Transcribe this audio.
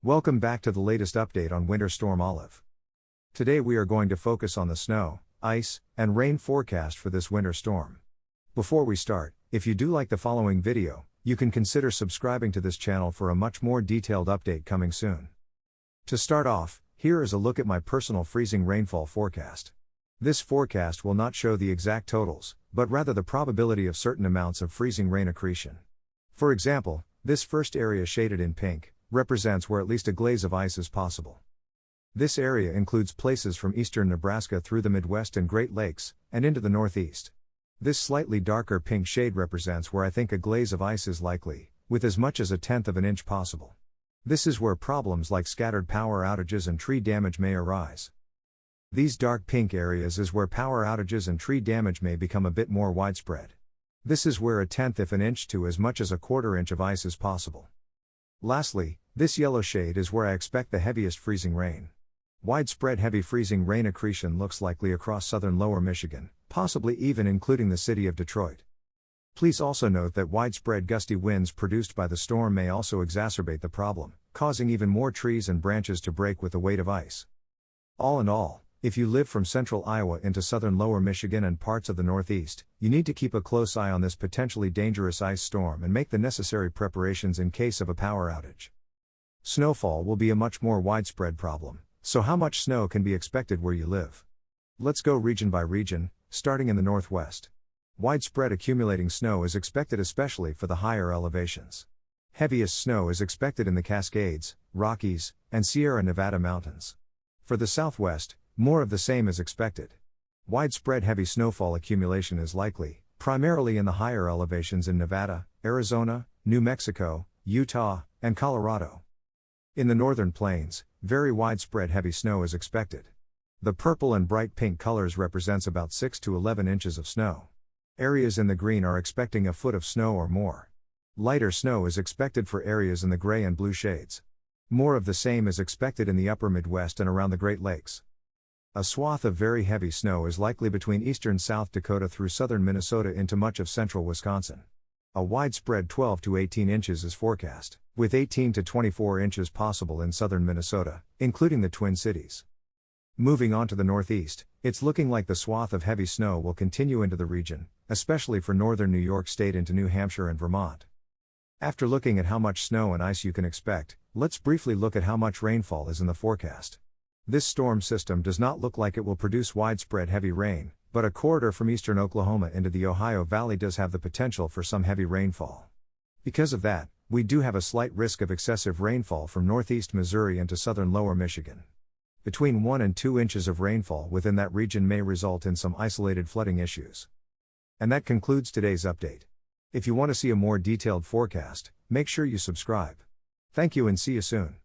Welcome back to the latest update on Winter Storm Olive. Today we are going to focus on the snow, ice, and rain forecast for this winter storm. Before we start, if you do like the following video, you can consider subscribing to this channel for a much more detailed update coming soon. To start off, here is a look at my personal freezing rainfall forecast. This forecast will not show the exact totals, but rather the probability of certain amounts of freezing rain accretion. For example, this first area shaded in pink represents where at least a glaze of ice is possible. This area includes places from eastern Nebraska through the Midwest and Great Lakes, and into the Northeast. This slightly darker pink shade represents where I think a glaze of ice is likely, with as much as 1/10 of an inch possible. This is where problems like scattered power outages and tree damage may arise. These dark pink areas is where power outages and tree damage may become a bit more widespread. This is where 1/10 of an inch to as much as 1/4 inch of ice is possible. Lastly, this yellow shade is where I expect the heaviest freezing rain. Widespread heavy freezing rain accretion looks likely across southern lower Michigan, possibly even including the city of Detroit. Please also note that widespread gusty winds produced by the storm may also exacerbate the problem, causing even more trees and branches to break with the weight of ice. All in all, if you live from central Iowa into southern lower Michigan and parts of the Northeast, you need to keep a close eye on this potentially dangerous ice storm and make the necessary preparations in case of a power outage. Snowfall will be a much more widespread problem, so how much snow can be expected where you live? Let's go region by region, starting in the Northwest. Widespread accumulating snow is expected especially for the higher elevations. Heaviest snow is expected in the Cascades, Rockies, and Sierra Nevada mountains. For the Southwest, more of the same is expected. Widespread heavy snowfall accumulation is likely, primarily in the higher elevations in Nevada, Arizona, New Mexico, Utah, and Colorado. In the northern plains, very widespread heavy snow is expected. The purple and bright pink colors represents about 6 to 11 inches of snow. Areas in the green are expecting 1 foot of snow or more. Lighter snow is expected for areas in the gray and blue shades. More of the same is expected in the upper Midwest and around the Great Lakes. A swath of very heavy snow is likely between eastern South Dakota through southern Minnesota into much of central Wisconsin. A widespread 12 to 18 inches is forecast, with 18 to 24 inches possible in southern Minnesota, including the Twin Cities. Moving on to the Northeast, it's looking like the swath of heavy snow will continue into the region, especially for northern New York State into New Hampshire and Vermont. After looking at how much snow and ice you can expect, let's briefly look at how much rainfall is in the forecast. This storm system does not look like it will produce widespread heavy rain, but a corridor from eastern Oklahoma into the Ohio Valley does have the potential for some heavy rainfall. Because of that, we do have a slight risk of excessive rainfall from northeast Missouri into southern lower Michigan. Between 1 and 2 inches of rainfall within that region may result in some isolated flooding issues. And that concludes today's update. If you want to see a more detailed forecast, make sure you subscribe. Thank you and see you soon.